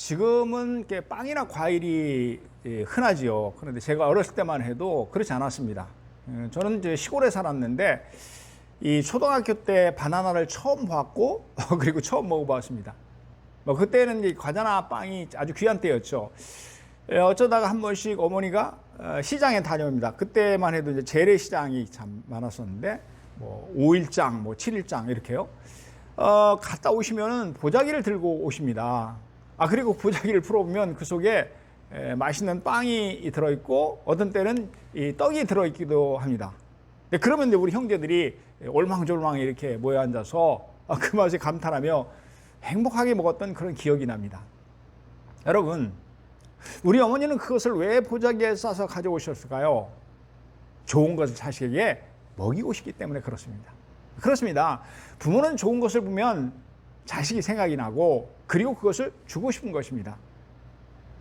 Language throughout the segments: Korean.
지금은 이렇게 빵이나 과일이 흔하지요. 그런데 제가 어렸을 때만 해도 그렇지 않았습니다. 저는 이제 시골에 살았는데 이 초등학교 때 바나나를 처음 봤고 그리고 처음 먹어봤습니다. 뭐 그때는 이제 과자나 빵이 아주 귀한 때였죠. 어쩌다가 한 번씩 어머니가 시장에 다녀옵니다. 그때만 해도 이제 재래시장이 참 많았었는데 뭐 5일장, 뭐 7일장 이렇게요. 갔다 오시면은 보자기를 들고 오십니다. 그리고 보자기를 풀어보면 그 속에 맛있는 빵이 들어있고 어떤 때는 이 떡이 들어있기도 합니다. 그러면 이제 우리 형제들이 올망졸망 이렇게 모여 앉아서 그 맛에 감탄하며 행복하게 먹었던 그런 기억이 납니다. 여러분, 우리 어머니는 그것을 왜 보자기에 싸서 가져오셨을까요? 좋은 것을 자식에게 먹이고 싶기 때문에 그렇습니다. 그렇습니다. 부모는 좋은 것을 보면 자식이 생각이 나고 그리고 그것을 주고 싶은 것입니다.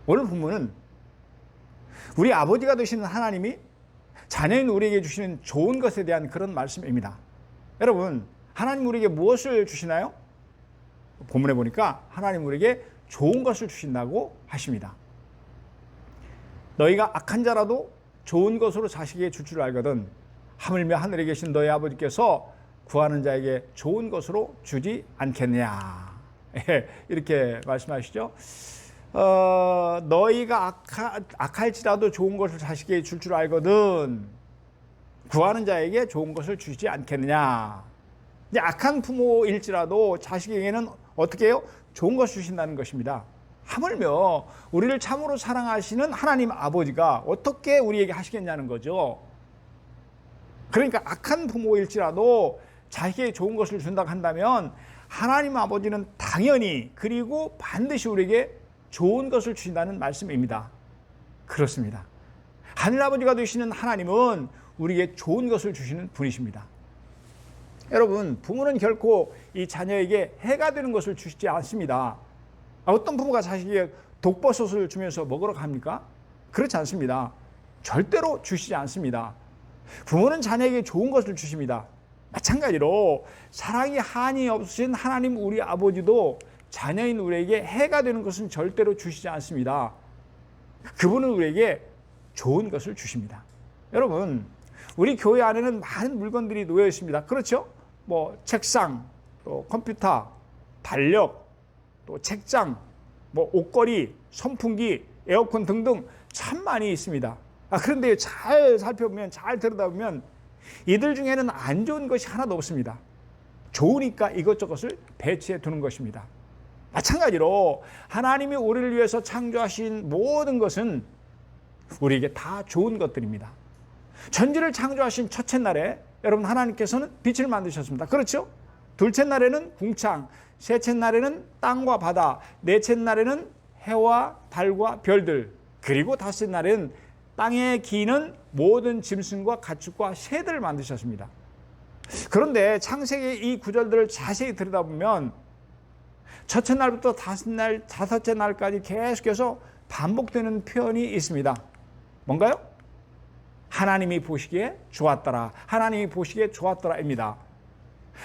오늘 부모는 우리 아버지가 되시는 하나님이 자녀인 우리에게 주시는 좋은 것에 대한 그런 말씀입니다. 여러분, 하나님 우리에게 무엇을 주시나요? 본문에 보니까 하나님 우리에게 좋은 것을 주신다고 하십니다. 너희가 악한 자라도 좋은 것으로 자식에게 줄 줄 알거든 하물며 하늘에 계신 너희 아버지께서 구하는 자에게 좋은 것으로 주지 않겠냐. 이렇게 말씀하시죠. 너희가 악할지라도 좋은 것을 자식에게 줄 줄 알거든 구하는 자에게 좋은 것을 주지 않겠느냐. 이제 악한 부모일지라도 자식에게는 어떻게 해요? 좋은 것을 주신다는 것입니다. 하물며 우리를 참으로 사랑하시는 하나님 아버지가 어떻게 우리에게 하시겠냐는 거죠. 그러니까 악한 부모일지라도 자식에게 좋은 것을 준다고 한다면 하나님 아버지는 당연히 그리고 반드시 우리에게 좋은 것을 주신다는 말씀입니다. 그렇습니다. 하늘아버지가 되시는 하나님은 우리에게 좋은 것을 주시는 분이십니다. 여러분, 부모는 결코 이 자녀에게 해가 되는 것을 주시지 않습니다. 어떤 부모가 자식에게 독버섯을 주면서 먹으러 갑니까? 그렇지 않습니다. 절대로 주시지 않습니다. 부모는 자녀에게 좋은 것을 주십니다. 마찬가지로 사랑이 한이 없으신 하나님 우리 아버지도 자녀인 우리에게 해가 되는 것은 절대로 주시지 않습니다. 그분은 우리에게 좋은 것을 주십니다. 여러분, 우리 교회 안에는 많은 물건들이 놓여 있습니다. 그렇죠? 뭐 책상, 또 컴퓨터, 달력, 또 책장, 뭐 옷걸이, 선풍기, 에어컨 등등 참 많이 있습니다. 그런데 잘 살펴보면, 잘 들여다보면 이들 중에는 안 좋은 것이 하나도 없습니다. 좋으니까 이것저것을 배치해 두는 것입니다. 마찬가지로 하나님이 우리를 위해서 창조하신 모든 것은 우리에게 다 좋은 것들입니다. 천지를 창조하신 첫째 날에 여러분 하나님께서는 빛을 만드셨습니다. 그렇죠? 둘째 날에는 궁창, 셋째 날에는 땅과 바다, 넷째 날에는 해와 달과 별들, 그리고 다섯째 날에는 땅에 기는 모든 짐승과 가축과 새들을 만드셨습니다. 그런데 창세기의 이 구절들을 자세히 들여다보면 첫째 날부터 다섯째 날까지 계속해서 반복되는 표현이 있습니다. 뭔가요? 하나님이 보시기에 좋았더라. 하나님이 보시기에 좋았더라입니다.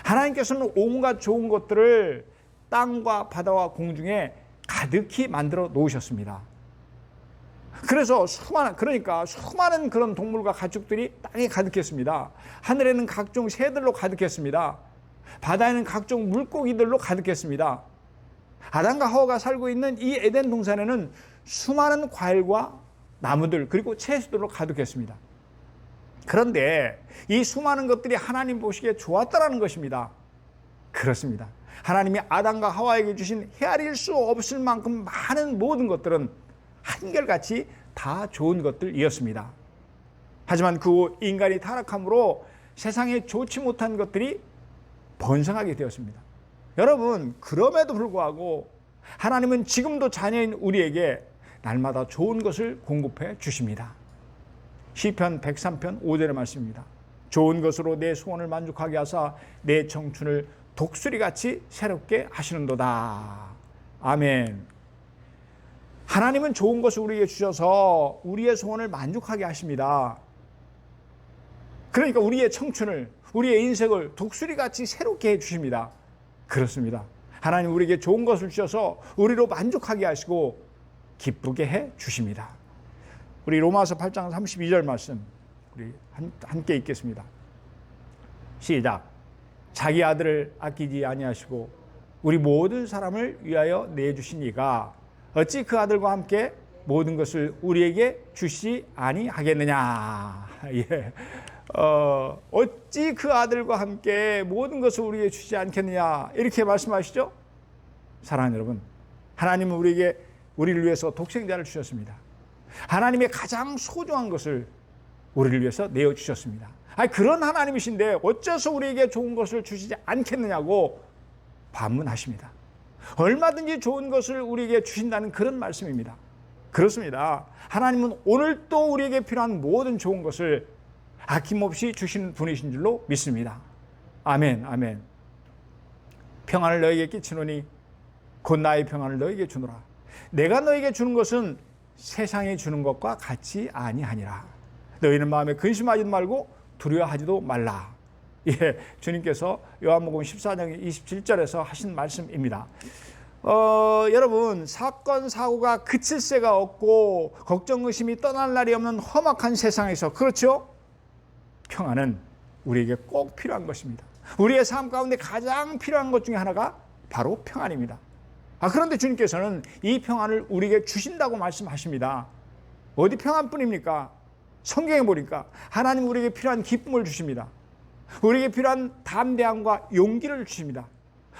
하나님께서는 온갖 좋은 것들을 땅과 바다와 공중에 가득히 만들어 놓으셨습니다. 그래서 수많은 그런 동물과 가축들이 땅에 가득했습니다. 하늘에는 각종 새들로 가득했습니다. 바다에는 각종 물고기들로 가득했습니다. 아담과 하와가 살고 있는 이 에덴 동산에는 수많은 과일과 나무들 그리고 채소들로 가득했습니다. 그런데 이 수많은 것들이 하나님 보시기에 좋았다라는 것입니다. 그렇습니다. 하나님이 아담과 하와에게 주신 헤아릴 수 없을 만큼 많은 모든 것들은 한결같이 다 좋은 것들이었습니다. 하지만 그 후 인간이 타락함으로 세상에 좋지 못한 것들이 번성하게 되었습니다. 여러분, 그럼에도 불구하고 하나님은 지금도 자녀인 우리에게 날마다 좋은 것을 공급해 주십니다. 시편 103편 5절의 말씀입니다. 좋은 것으로 내 소원을 만족하게 하사 내 청춘을 독수리같이 새롭게 하시는도다. 아멘. 하나님은 좋은 것을 우리에게 주셔서 우리의 소원을 만족하게 하십니다. 그러니까 우리의 청춘을, 우리의 인생을 독수리같이 새롭게 해주십니다. 그렇습니다. 하나님 우리에게 좋은 것을 주셔서 우리로 만족하게 하시고 기쁘게 해 주십니다. 우리 로마서 8장 32절 말씀 우리 함께 읽겠습니다. 시작. 자기 아들을 아끼지 아니하시고 우리 모든 사람을 위하여 내주신 이가 어찌 그 아들과 함께 모든 것을 우리에게 주시 아니하겠느냐. 예. 어찌 그 아들과 함께 모든 것을 우리에게 주지 않겠느냐 이렇게 말씀하시죠. 사랑하는 여러분, 하나님은 우리에게 우리를 위해서 독생자를 주셨습니다. 하나님의 가장 소중한 것을 우리를 위해서 내어주셨습니다. 그런 하나님이신데 어째서 우리에게 좋은 것을 주시지 않겠느냐고 반문하십니다. 얼마든지 좋은 것을 우리에게 주신다는 그런 말씀입니다. 그렇습니다. 하나님은 오늘 또 우리에게 필요한 모든 좋은 것을 아낌없이 주시는 분이신 줄로 믿습니다. 아멘, 아멘. 평안을 너에게 끼치노니 곧 나의 평안을 너에게 주노라. 내가 너에게 주는 것은 세상에 주는 것과 같이 아니하니라. 너희는 마음에 근심하지도 말고 두려워하지도 말라. 예, 주님께서 요한복음 14장 27절에서 하신 말씀입니다. 여러분, 사건 사고가 그칠 새가 없고 걱정 의심이 떠날 날이 없는 험악한 세상에서, 그렇죠? 평안은 우리에게 꼭 필요한 것입니다. 우리의 삶 가운데 가장 필요한 것 중에 하나가 바로 평안입니다. 그런데 주님께서는 이 평안을 우리에게 주신다고 말씀하십니다. 어디 평안뿐입니까? 성경에 보니까 하나님 우리에게 필요한 기쁨을 주십니다. 우리에게 필요한 담대함과 용기를 주십니다.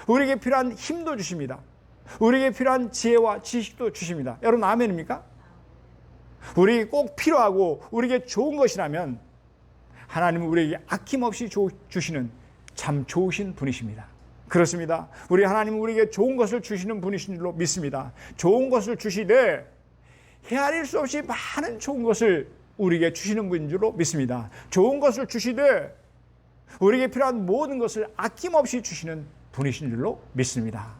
우리에게 필요한 힘도 주십니다. 우리에게 필요한 지혜와 지식도 주십니다. 여러분 아멘입니까? 우리에게 꼭 필요하고 우리에게 좋은 것이라면 하나님은 우리에게 아낌없이 주시는 참 좋으신 분이십니다. 그렇습니다. 우리 하나님은 우리에게 좋은 것을 주시는 분이신 줄로 믿습니다. 좋은 것을 주시되 헤아릴 수 없이 많은 좋은 것을 우리에게 주시는 분인 줄로 믿습니다. 좋은 것을 주시되 우리에게 필요한 모든 것을 아낌없이 주시는 분이신 줄로 믿습니다.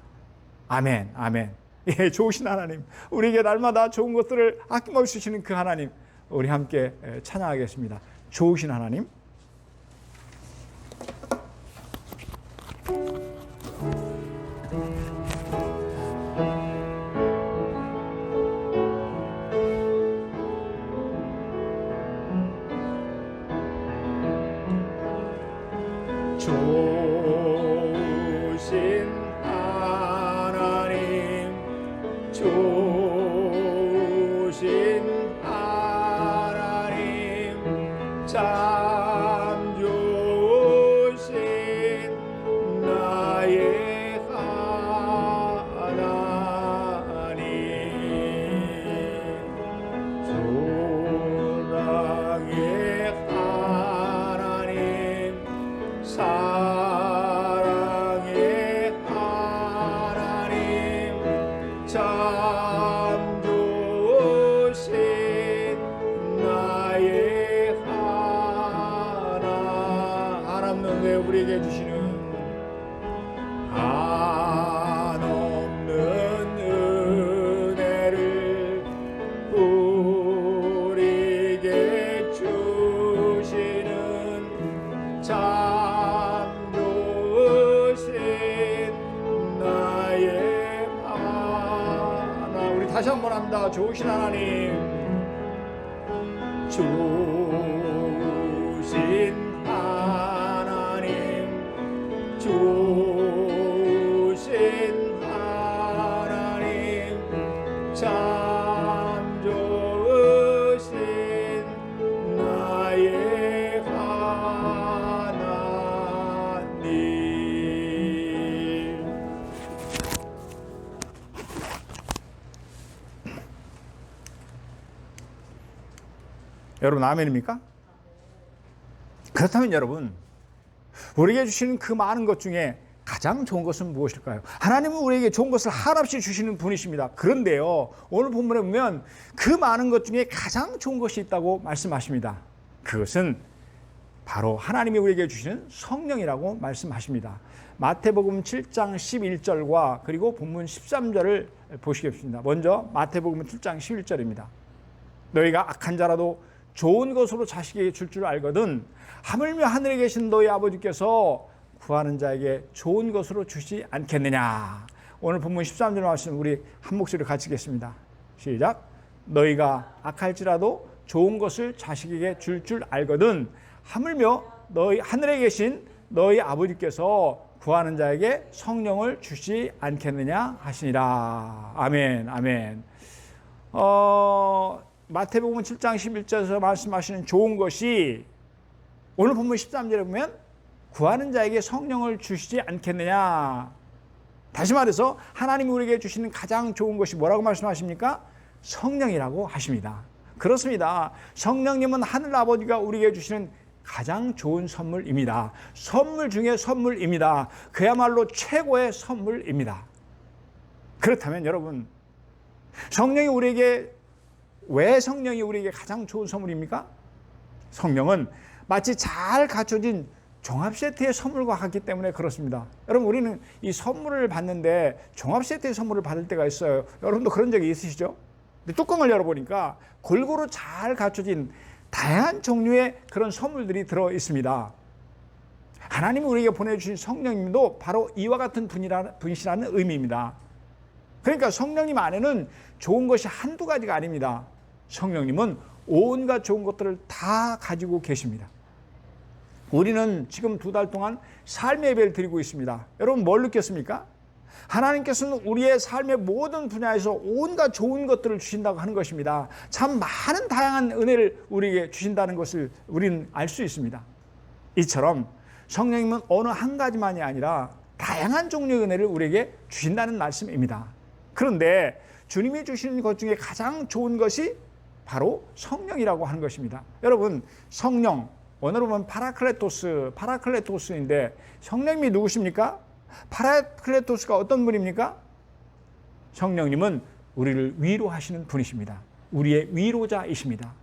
아멘, 아멘. 예, 좋으신 하나님, 우리에게 날마다 좋은 것들을 아낌없이 주시는 그 하나님, 우리 함께 찬양하겠습니다. 좋으신 하나님. 좋으신 하나님, 좋으신 하나님, 참 좋으신 나의 하나님, 사랑의 하나님, 사랑의 하나님, 참 좋으신 나의 하나님, 왜 우리에게 주시는 한없는 은혜를 우리에게 주시는 참 좋으신 나의 하나. 우리 다시 한번 합니다. 좋으신 하나님, 좋으신 하나님, 좋으신 하나님, 참 좋으신 나의 하나님. 여러분 아멘입니까? 그렇다면 여러분, 우리에게 주시는 그 많은 것 중에 가장 좋은 것은 무엇일까요? 하나님은 우리에게 좋은 것을 한없이 주시는 분이십니다. 그런데요, 오늘 본문에 보면 그 많은 것 중에 가장 좋은 것이 있다고 말씀하십니다. 그것은 바로 하나님이 우리에게 주시는 성령이라고 말씀하십니다. 마태복음 7장 11절과 그리고 본문 13절을 보시겠습니다. 먼저 마태복음 7장 11절입니다. 너희가 악한 자라도 좋은 것으로 자식에게 줄 알거든 하물며 하늘에 계신 너희 아버지께서 구하는 자에게 좋은 것으로 주시지 않겠느냐. 오늘 본문 13절 말씀 우리 한 목소리로 같이 읽겠습니다. 시작. 너희가 악할지라도 좋은 것을 자식에게 줄 알거든 하물며 너희 하늘에 계신 너희 아버지께서 구하는 자에게 성령을 주시지 않겠느냐 하시니라. 아멘, 아멘. 마태복음 7장 11절에서 말씀하시는 좋은 것이 오늘 본문 13절에 보면 구하는 자에게 성령을 주시지 않겠느냐. 다시 말해서 하나님이 우리에게 주시는 가장 좋은 것이 뭐라고 말씀하십니까? 성령이라고 하십니다. 그렇습니다. 성령님은 하늘아버지가 우리에게 주시는 가장 좋은 선물입니다. 선물 중에 선물입니다. 그야말로 최고의 선물입니다. 그렇다면 여러분, 성령이 우리에게 왜 성령이 우리에게 가장 좋은 선물입니까? 성령은 마치 잘 갖춰진 종합 세트의 선물과 같기 때문에 그렇습니다. 여러분, 우리는 이 선물을 받는데 종합 세트의 선물을 받을 때가 있어요. 여러분도 그런 적이 있으시죠? 근데 뚜껑을 열어보니까 골고루 잘 갖춰진 다양한 종류의 그런 선물들이 들어 있습니다. 하나님이 우리에게 보내주신 성령님도 바로 이와 같은 분이시라는 의미입니다. 그러니까 성령님 안에는 좋은 것이 한두 가지가 아닙니다. 성령님은 온갖 좋은 것들을 다 가지고 계십니다. 우리는 지금 2달 동안 삶의 예배를 드리고 있습니다. 여러분 뭘 느꼈습니까? 하나님께서는 우리의 삶의 모든 분야에서 온갖 좋은 것들을 주신다고 하는 것입니다. 참 많은 다양한 은혜를 우리에게 주신다는 것을 우리는 알 수 있습니다. 이처럼 성령님은 어느 한 가지만이 아니라 다양한 종류의 은혜를 우리에게 주신다는 말씀입니다. 그런데 주님이 주시는 것 중에 가장 좋은 것이 바로 성령이라고 하는 것입니다. 여러분, 성령, 원어로 보면 파라클레토스인데 성령님이 누구십니까? 파라클레토스가 어떤 분입니까? 성령님은 우리를 위로하시는 분이십니다. 우리의 위로자이십니다.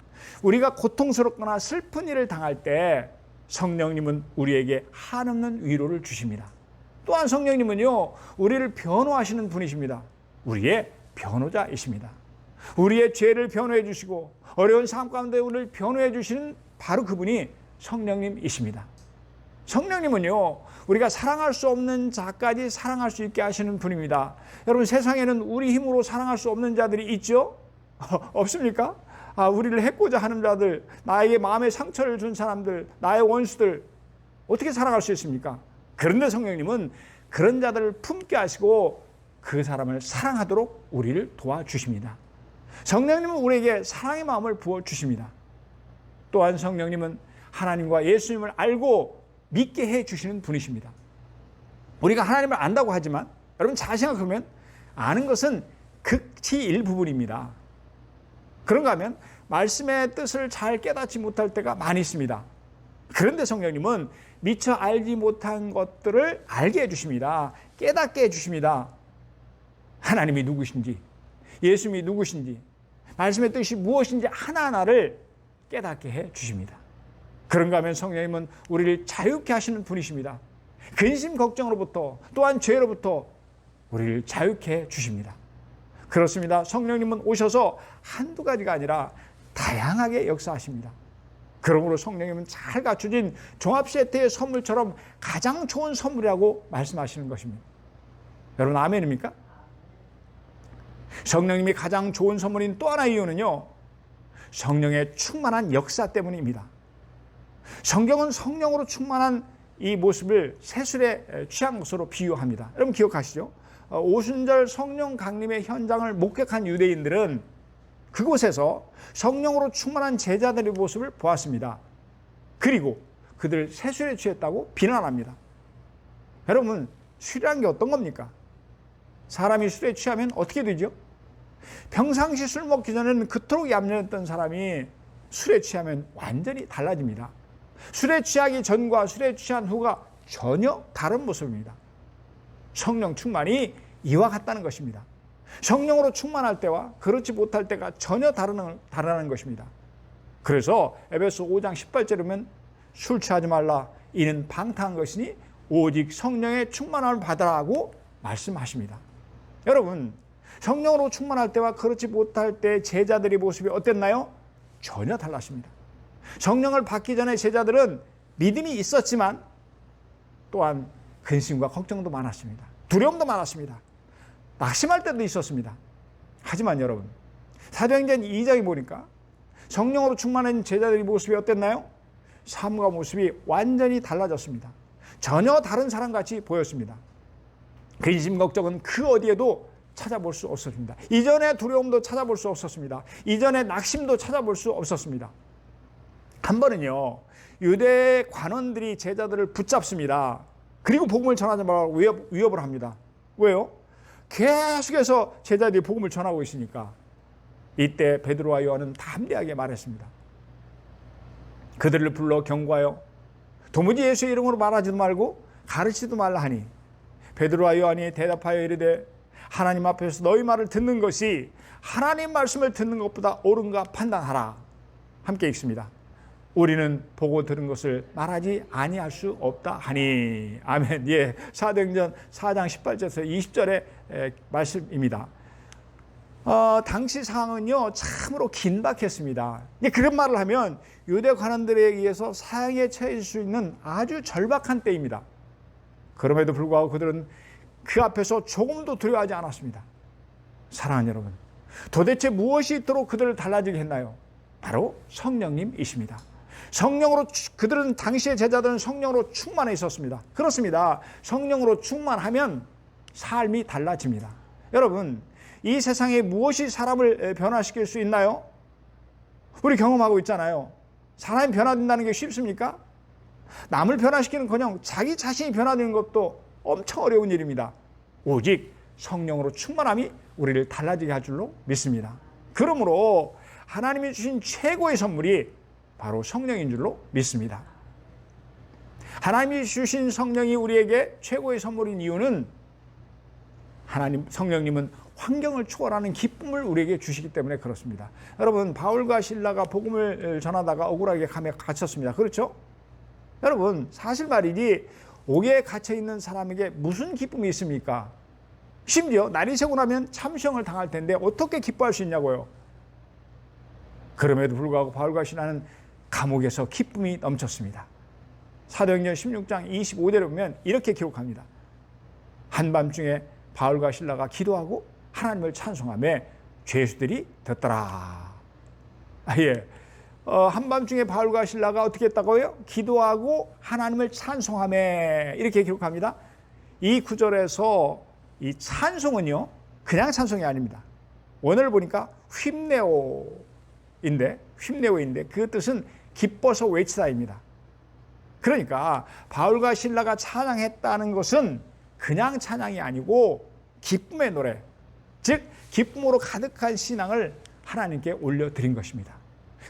우리가 고통스럽거나 슬픈 일을 당할 때 성령님은 우리에게 한없는 위로를 주십니다. 또한 성령님은요, 우리를 변호하시는 분이십니다. 우리의 변호자이십니다. 우리의 죄를 변호해 주시고 어려운 삶 가운데 우리를 변호해 주시는 바로 그분이 성령님이십니다. 성령님은요, 우리가 사랑할 수 없는 자까지 사랑할 수 있게 하시는 분입니다. 여러분, 세상에는 우리 힘으로 사랑할 수 없는 자들이 있죠? 없습니까? 우리를 해코자 하는 자들, 나에게 마음의 상처를 준 사람들, 나의 원수들, 어떻게 사랑할 수 있습니까? 그런데 성령님은 그런 자들을 품게 하시고 그 사람을 사랑하도록 우리를 도와주십니다. 성령님은 우리에게 사랑의 마음을 부어주십니다. 또한 성령님은 하나님과 예수님을 알고 믿게 해주시는 분이십니다. 우리가 하나님을 안다고 하지만 여러분 잘 생각하면 아는 것은 극히 일부분입니다. 그런가 하면 말씀의 뜻을 잘 깨닫지 못할 때가 많이 있습니다. 그런데 성령님은 미처 알지 못한 것들을 알게 해주십니다. 깨닫게 해주십니다. 하나님이 누구신지, 예수님이 누구신지, 말씀의 뜻이 무엇인지 하나하나를 깨닫게 해주십니다. 그런가 하면 성령님은 우리를 자유케 하시는 분이십니다. 근심 걱정으로부터 또한 죄로부터 우리를 자유케 해주십니다. 그렇습니다. 성령님은 오셔서 한두 가지가 아니라 다양하게 역사하십니다. 그러므로 성령님은 잘 갖춰진 종합 세트의 선물처럼 가장 좋은 선물이라고 말씀하시는 것입니다. 여러분 아멘입니까? 성령님이 가장 좋은 선물인 또 하나의 이유는요, 성령의 충만한 역사 때문입니다. 성경은 성령으로 충만한 이 모습을 세술에 취한 것으로 비유합니다. 여러분 기억하시죠? 오순절 성령 강림의 현장을 목격한 유대인들은 그곳에서 성령으로 충만한 제자들의 모습을 보았습니다. 그리고 그들 세술에 취했다고 비난합니다. 여러분, 술이라는 게 어떤 겁니까? 사람이 술에 취하면 어떻게 되죠? 평상시 술 먹기 전에는 그토록 얌전했던 사람이 술에 취하면 완전히 달라집니다. 술에 취하기 전과 술에 취한 후가 전혀 다른 모습입니다. 성령 충만이 이와 같다는 것입니다. 성령으로 충만할 때와 그렇지 못할 때가 전혀 다르다는 것입니다. 그래서 에베소 5장 18절에 보면 술 취하지 말라, 이는 방탕한 것이니 오직 성령의 충만함을 받으라고 말씀하십니다. 여러분, 성령으로 충만할 때와 그렇지 못할 때 제자들의 모습이 어땠나요? 전혀 달랐습니다. 성령을 받기 전에 제자들은 믿음이 있었지만 또한 근심과 걱정도 많았습니다. 두려움도 많았습니다. 낙심할 때도 있었습니다. 하지만 여러분, 사도행전 2장에 보니까 성령으로 충만한 제자들의 모습이 어땠나요? 삶과 모습이 완전히 달라졌습니다. 전혀 다른 사람같이 보였습니다. 근심 걱정은 그 어디에도 찾아볼 수 없었습니다. 이전의 두려움도 찾아볼 수 없었습니다. 이전의 낙심도 찾아볼 수 없었습니다. 한 번은요, 유대 관원들이 제자들을 붙잡습니다. 그리고 복음을 전하지 말라고 위협을 합니다. 왜요? 계속해서 제자들이 복음을 전하고 있으니까. 이때 베드로와 요한은 담대하게 말했습니다. 그들을 불러 경고하여 도무지 예수의 이름으로 말하지도 말고 가르치지도 말라 하니, 베드로와 요한이 대답하여 이르되 하나님 앞에서 너희 말을 듣는 것이 하나님 말씀을 듣는 것보다 옳은가 판단하라. 함께 읽습니다. 우리는 보고 들은 것을 말하지 아니할 수 없다 하니. 아멘. 예, 사도행전 4장 18절에서 20절의 말씀입니다. 당시 상황은요, 참으로 긴박했습니다. 그런 말을 하면 유대 관원들에 의해서 사형에 처해질 수 있는 아주 절박한 때입니다. 그럼에도 불구하고 그들은 그 앞에서 조금도 두려워하지 않았습니다. 사랑하는 여러분, 도대체 무엇이 있도록 그들을 달라지게 했나요? 바로 성령님이십니다. 성령으로, 그들은 당시의 제자들은 성령으로 충만해 있었습니다. 그렇습니다. 성령으로 충만하면 삶이 달라집니다. 여러분, 이 세상에 무엇이 사람을 변화시킬 수 있나요? 우리 경험하고 있잖아요. 사람이 변화된다는 게 쉽습니까? 남을 변화시키는커녕 자기 자신이 변화되는 것도 엄청 어려운 일입니다. 오직 성령으로 충만함이 우리를 달라지게 할 줄로 믿습니다. 그러므로 하나님이 주신 최고의 선물이 바로 성령인 줄로 믿습니다. 하나님이 주신 성령이 우리에게 최고의 선물인 이유는 성령님은 환경을 초월하는 기쁨을 우리에게 주시기 때문에 그렇습니다. 여러분, 바울과 실라가 복음을 전하다가 억울하게 감에 갇혔습니다. 그렇죠? 여러분, 사실 말이지 옥에 갇혀있는 사람에게 무슨 기쁨이 있습니까? 심지어 날이 새고 나면 참수형을 당할 텐데 어떻게 기뻐할 수 있냐고요. 그럼에도 불구하고 바울과 실라는 감옥에서 기쁨이 넘쳤습니다. 사도행전 16장 25절에 보면 이렇게 기록합니다. 한밤중에 바울과 실라가 기도하고 하나님을 찬송하며 죄수들이 듣더라. 한밤중에 바울과 실라가 어떻게 했다고요? 기도하고 하나님을 찬송하며, 이렇게 기록합니다. 이 구절에서 이 찬송은요, 그냥 찬송이 아닙니다. 원어를 보니까 휘내오인데 그 뜻은 기뻐서 외치다입니다. 그러니까 바울과 실라가 찬양했다는 것은 그냥 찬양이 아니고 기쁨의 노래, 즉 기쁨으로 가득한 신앙을 하나님께 올려드린 것입니다.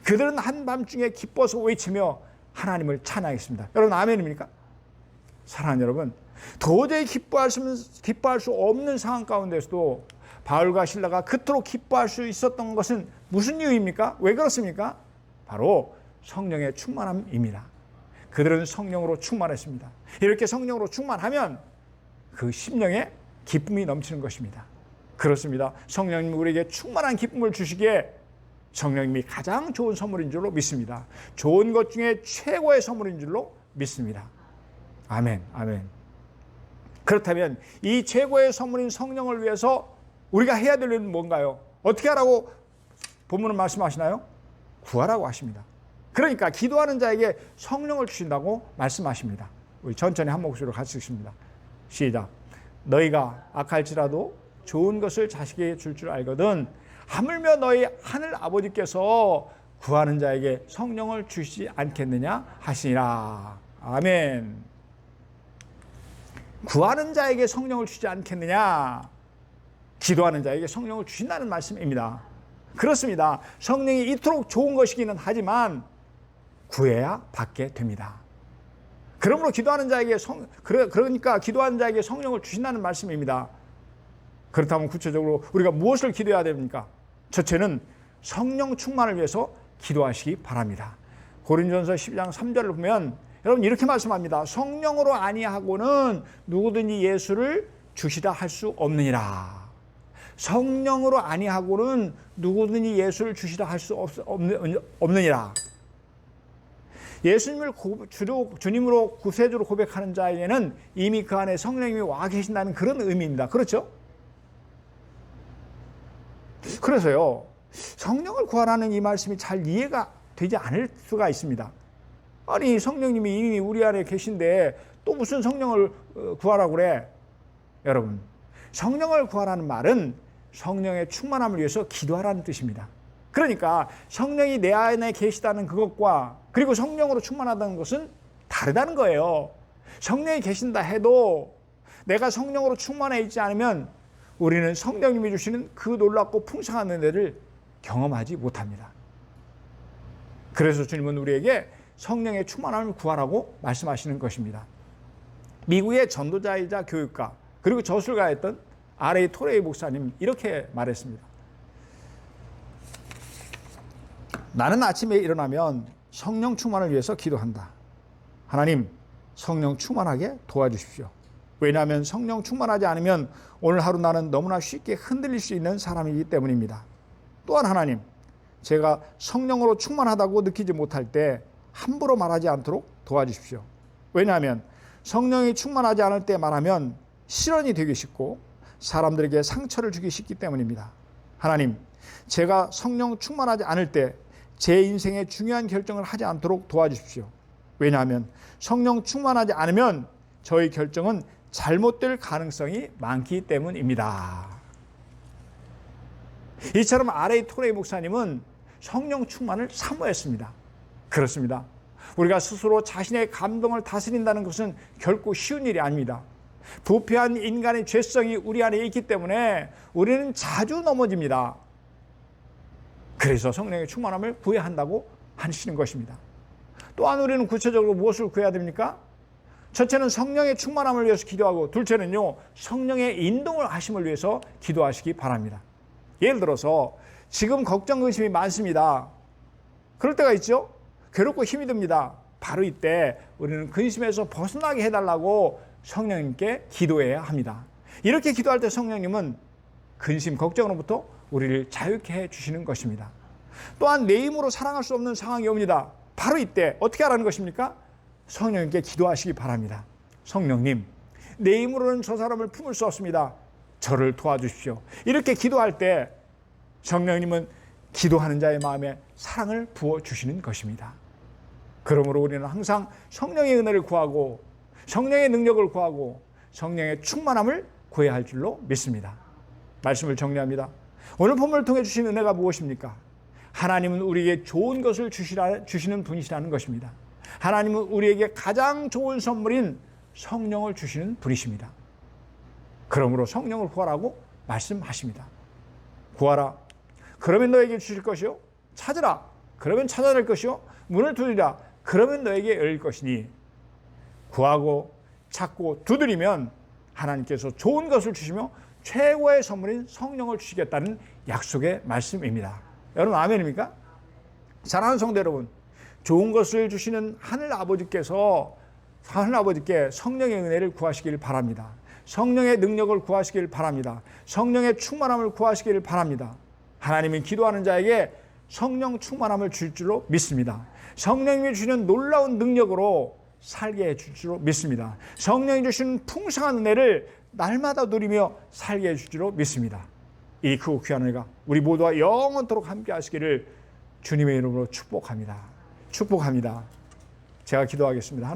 그들은 한밤중에 기뻐서 외치며 하나님을 찬양했습니다. 여러분, 아멘입니까? 사랑하는 여러분, 도저히 기뻐할 수 없는 상황 가운데서도 바울과 실라가 그토록 기뻐할 수 있었던 것은 무슨 이유입니까? 왜 그렇습니까? 바로 성령의 충만함입니다. 그들은 성령으로 충만했습니다. 이렇게 성령으로 충만하면 그 심령에 기쁨이 넘치는 것입니다. 그렇습니다. 성령님이 우리에게 충만한 기쁨을 주시기에 성령님이 가장 좋은 선물인 줄로 믿습니다. 좋은 것 중에 최고의 선물인 줄로 믿습니다. 아멘, 아멘. 그렇다면 이 최고의 선물인 성령을 위해서 우리가 해야 될 일은 뭔가요? 어떻게 하라고 본문은 말씀하시나요? 구하라고 하십니다. 그러니까 기도하는 자에게 성령을 주신다고 말씀하십니다. 우리 천천히 한 목소리로 같이 읽습니다. 시작. 너희가 악할지라도 좋은 것을 자식에게 줄 줄 알거든 하물며 너희 하늘 아버지께서 구하는 자에게 성령을 주시지 않겠느냐 하시니라. 아멘. 구하는 자에게 성령을 주지 않겠느냐, 기도하는 자에게 성령을 주신다는 말씀입니다. 그렇습니다. 성령이 이토록 좋은 것이기는 하지만 구해야 받게 됩니다. 그러므로 기도하는 자에게 그러니까 기도하는 자에게 성령을 주신다는 말씀입니다. 그렇다면 구체적으로 우리가 무엇을 기도해야 됩니까? 첫째는 성령 충만을 위해서 기도하시기 바랍니다. 고린도전서 12장 3절을 보면 여러분 이렇게 말씀합니다. 성령으로 아니하고는 누구든지 예수를 주시다 할 수 없느니라. 성령으로 아니하고는 누구든지 예수를 주시다 할 수 없느니라. 예수님을 주님으로 구세주로 고백하는 자에게는 이미 그 안에 성령님이 와 계신다는 그런 의미입니다. 그렇죠? 그래서요, 성령을 구하라는 이 말씀이 잘 이해가 되지 않을 수가 있습니다. 아니, 성령님이 이미 우리 안에 계신데 또 무슨 성령을 구하라고 그래? 여러분, 성령을 구하라는 말은 성령의 충만함을 위해서 기도하라는 뜻입니다. 그러니까 성령이 내 안에 계시다는 그것과 그리고 성령으로 충만하다는 것은 다르다는 거예요. 성령이 계신다 해도 내가 성령으로 충만해 있지 않으면 우리는 성령님이 주시는 그 놀랍고 풍성한 은혜를 경험하지 못합니다. 그래서 주님은 우리에게 성령의 충만함을 구하라고 말씀하시는 것입니다. 미국의 전도자이자 교육가 그리고 저술가였던 R.A. 토레이 목사님 이렇게 말했습니다. 나는 아침에 일어나면 성령 충만을 위해서 기도한다. 하나님, 성령 충만하게 도와주십시오. 왜냐하면 성령 충만하지 않으면 오늘 하루 나는 너무나 쉽게 흔들릴 수 있는 사람이기 때문입니다. 또한 하나님, 제가 성령으로 충만하다고 느끼지 못할 때 함부로 말하지 않도록 도와주십시오. 왜냐하면 성령이 충만하지 않을 때 말하면 실언이 되기 쉽고 사람들에게 상처를 주기 쉽기 때문입니다. 하나님, 제가 성령 충만하지 않을 때 제 인생에 중요한 결정을 하지 않도록 도와주십시오. 왜냐하면 성령 충만하지 않으면 저희 결정은 잘못될 가능성이 많기 때문입니다. 이처럼 R.A. 토레이 목사님은 성령 충만을 사모했습니다. 그렇습니다. 우리가 스스로 자신의 감동을 다스린다는 것은 결코 쉬운 일이 아닙니다. 부패한 인간의 죄성이 우리 안에 있기 때문에 우리는 자주 넘어집니다. 그래서 성령의 충만함을 구해야 한다고 하시는 것입니다. 또한 우리는 구체적으로 무엇을 구해야 됩니까? 첫째는 성령의 충만함을 위해서 기도하고, 둘째는요, 성령의 인동을 하심을 위해서 기도하시기 바랍니다. 예를 들어서 지금 걱정 근심이 많습니다. 그럴 때가 있죠. 괴롭고 힘이 듭니다. 바로 이때 우리는 근심에서 벗어나게 해달라고 성령님께 기도해야 합니다. 이렇게 기도할 때 성령님은 근심, 걱정으로부터 우리를 자유케 해주시는 것입니다. 또한 내 힘으로 사랑할 수 없는 상황이 옵니다. 바로 이때 어떻게 하라는 것입니까? 성령님께 기도하시기 바랍니다. 성령님, 내 힘으로는 저 사람을 품을 수 없습니다. 저를 도와주십시오. 이렇게 기도할 때 성령님은 기도하는 자의 마음에 사랑을 부어주시는 것입니다. 그러므로 우리는 항상 성령의 은혜를 구하고 성령의 능력을 구하고 성령의 충만함을 구해야 할 줄로 믿습니다. 말씀을 정리합니다. 오늘 본문을 통해 주신 은혜가 무엇입니까? 하나님은 우리에게 좋은 것을 주시는 분이시라는 것입니다. 하나님은 우리에게 가장 좋은 선물인 성령을 주시는 분이십니다. 그러므로 성령을 구하라고 말씀하십니다. 구하라. 그러면 너에게 주실 것이요. 찾으라. 그러면 찾아낼 것이요. 문을 두드리라. 그러면 너에게 열릴 것이니 구하고 찾고 두드리면 하나님께서 좋은 것을 주시며 최고의 선물인 성령을 주시겠다는 약속의 말씀입니다. 여러분 아멘입니까? 사랑하는 성도 여러분, 좋은 것을 주시는 하늘 아버지께 성령의 은혜를 구하시길 바랍니다. 성령의 능력을 구하시길 바랍니다. 성령의 충만함을 구하시길 바랍니다. 하나님이 기도하는 자에게 성령 충만함을 줄 줄로 믿습니다. 성령님이 주시는 놀라운 능력으로 살게 해줄 줄로 믿습니다. 성령이 주시는 풍성한 은혜를 날마다 누리며 살게 해줄 줄로 믿습니다. 이 크고 귀한 은혜가 우리 모두와 영원토록 함께 하시기를 주님의 이름으로 축복합니다. 축복합니다. 제가 기도하겠습니다. 하나님.